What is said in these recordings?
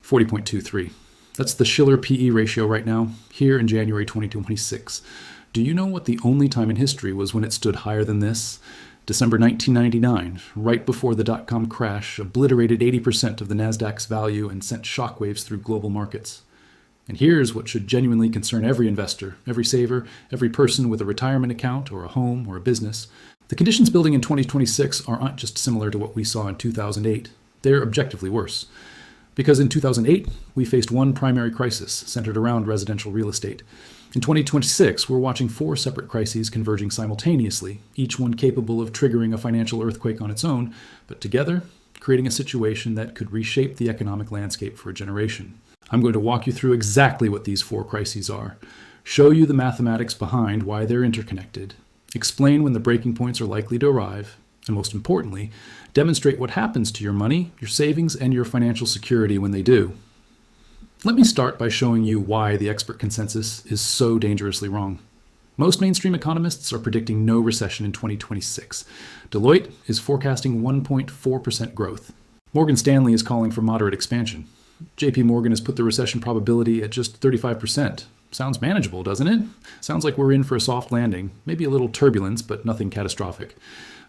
40.23. That's the Shiller PE ratio right now, here in January 2026. Do you know what the only time in history was when it stood higher than this? December 1999, right before the dot-com crash, obliterated 80% of the Nasdaq's value and sent shockwaves through global markets. And here's what should genuinely concern every investor, every saver, every person with a retirement account or a home or a business. The conditions building in 2026 aren't just similar to what we saw in 2008. They're objectively worse. Because in 2008, we faced one primary crisis centered around residential real estate. In 2026, we're watching 4 separate crises converging simultaneously, each one capable of triggering a financial earthquake on its own, but together, creating a situation that could reshape the economic landscape for a generation. I'm going to walk you through exactly what these 4 crises are, show you the mathematics behind why they're interconnected, explain when the breaking points are likely to arrive, and most importantly, demonstrate what happens to your money, your savings, and your financial security when they do. Let me start by showing you why the expert consensus is so dangerously wrong. Most mainstream economists are predicting no recession in 2026. Deloitte is forecasting 1.4% growth. Morgan Stanley is calling for moderate expansion. JP Morgan has put the recession probability at just 35%. Sounds manageable, doesn't it? Sounds like we're in for a soft landing, maybe a little turbulence, but nothing catastrophic.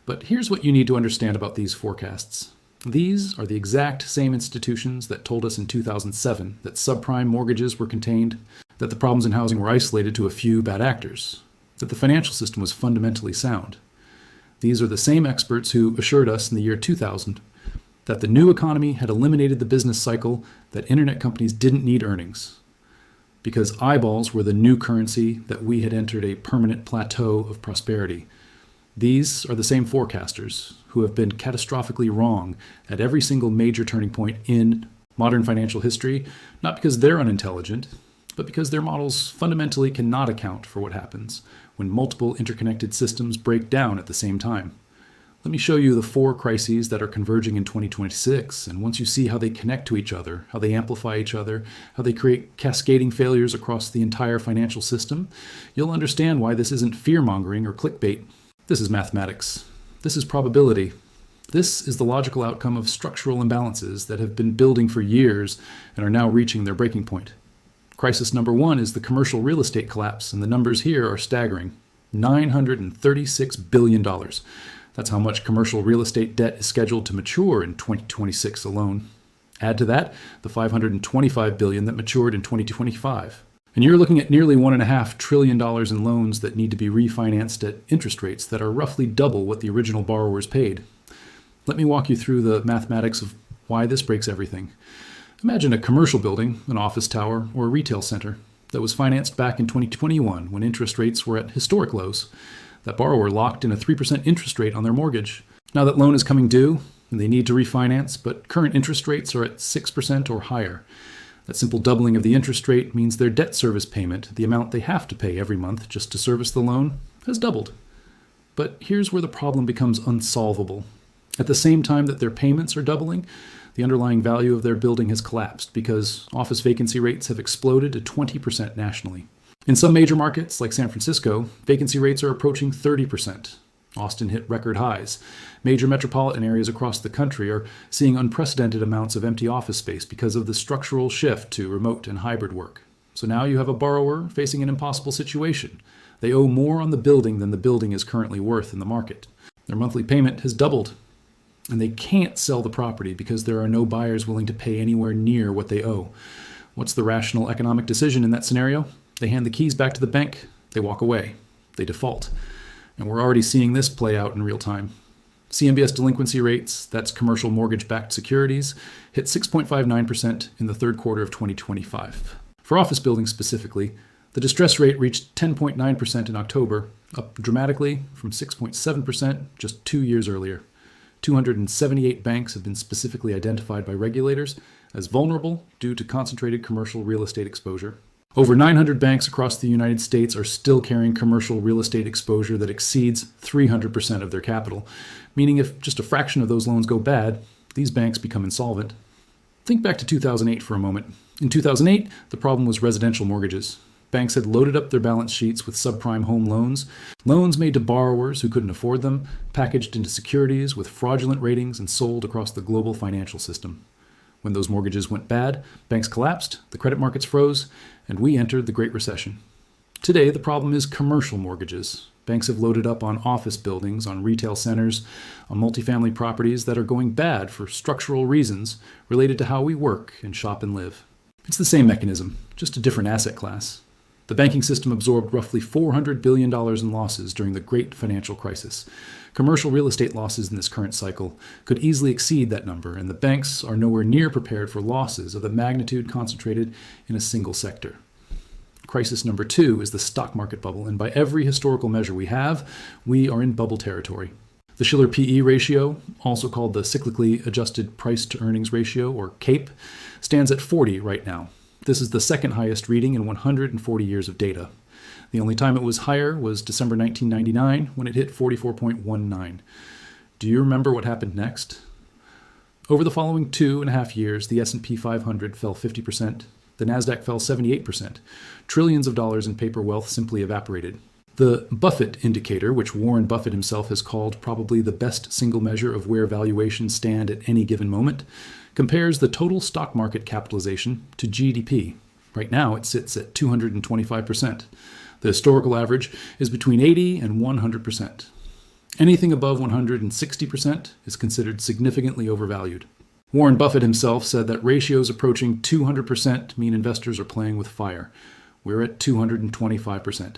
But here's what you need to understand about these forecasts. These are the exact same institutions that told us in 2007 that subprime mortgages were contained, that the problems in housing were isolated to a few bad actors, that the financial system was fundamentally sound. These are the same experts who assured us in the year 2000 that the new economy had eliminated the business cycle, that internet companies didn't need earnings, because eyeballs were the new currency, that we had entered a permanent plateau of prosperity. These are the same forecasters who have been catastrophically wrong at every single major turning point in modern financial history, not because they're unintelligent, but because their models fundamentally cannot account for what happens when multiple interconnected systems break down at the same time. Let me show you the 4 crises that are converging in 2026, and once you see how they connect to each other, how they amplify each other, how they create cascading failures across the entire financial system, you'll understand why this isn't fear-mongering or clickbait. This is mathematics. This is probability. This is the logical outcome of structural imbalances that have been building for years and are now reaching their breaking point. Crisis number 1 is the commercial real estate collapse, and the numbers here are staggering. $936 billion. That's how much commercial real estate debt is scheduled to mature in 2026 alone. Add to that the $525 billion that matured in 2025. And you're looking at nearly $1.5 trillion in loans that need to be refinanced at interest rates that are roughly double what the original borrowers paid. Let me walk you through the mathematics of why this breaks everything. Imagine a commercial building, an office tower, or a retail center that was financed back in 2021 when interest rates were at historic lows. That borrower locked in a 3% interest rate on their mortgage. Now that loan is coming due and they need to refinance, but current interest rates are at 6% or higher. That simple doubling of the interest rate means their debt service payment, the amount they have to pay every month just to service the loan, has doubled. But here's where the problem becomes unsolvable. At the same time that their payments are doubling, the underlying value of their building has collapsed because office vacancy rates have exploded to 20% nationally. In some major markets, like San Francisco, vacancy rates are approaching 30%. Austin hit record highs. Major metropolitan areas across the country are seeing unprecedented amounts of empty office space because of the structural shift to remote and hybrid work. So now you have a borrower facing an impossible situation. They owe more on the building than the building is currently worth in the market. Their monthly payment has doubled, and they can't sell the property because there are no buyers willing to pay anywhere near what they owe. What's the rational economic decision in that scenario? They hand the keys back to the bank. They walk away. They default. And we're already seeing this play out in real time. CMBS delinquency rates, that's commercial mortgage-backed securities, hit 6.59% in the third quarter of 2025. For office buildings specifically, the distress rate reached 10.9% in October, up dramatically from 6.7% just 2 years earlier. 278 banks have been specifically identified by regulators as vulnerable due to concentrated commercial real estate exposure. Over 900 banks across the United States are still carrying commercial real estate exposure that exceeds 300% of their capital, meaning if just a fraction of those loans go bad, these banks become insolvent. Think back to 2008 for a moment. In 2008, the problem was residential mortgages. Banks had loaded up their balance sheets with subprime home loans, loans made to borrowers who couldn't afford them, packaged into securities with fraudulent ratings and sold across the global financial system. When those mortgages went bad, banks collapsed, the credit markets froze, and we entered the Great Recession. Today, the problem is commercial mortgages. Banks have loaded up on office buildings, on retail centers, on multifamily properties that are going bad for structural reasons related to how we work and shop and live. It's the same mechanism, just a different asset class. The banking system absorbed roughly $400 billion in losses during the Great Financial Crisis. Commercial real estate losses in this current cycle could easily exceed that number, and the banks are nowhere near prepared for losses of the magnitude concentrated in a single sector. Crisis number 2 is the stock market bubble, and by every historical measure we have, we are in bubble territory. The Shiller PE ratio, also called the cyclically adjusted price to earnings ratio, or CAPE, stands at 40 right now. This is the second highest reading in 140 years of data. The only time it was higher was December 1999, when it hit 44.19. Do you remember what happened next? Over the following 2.5 years, the S&P 500 fell 50%. The Nasdaq fell 78%. Trillions of dollars in paper wealth simply evaporated. The Buffett Indicator, which Warren Buffett himself has called probably the best single measure of where valuations stand at any given moment, compares the total stock market capitalization to GDP. Right now, it sits at 225%. The historical average is between 80 and 100%. Anything above 160% is considered significantly overvalued. Warren Buffett himself said that ratios approaching 200% mean investors are playing with fire. We're at 225%.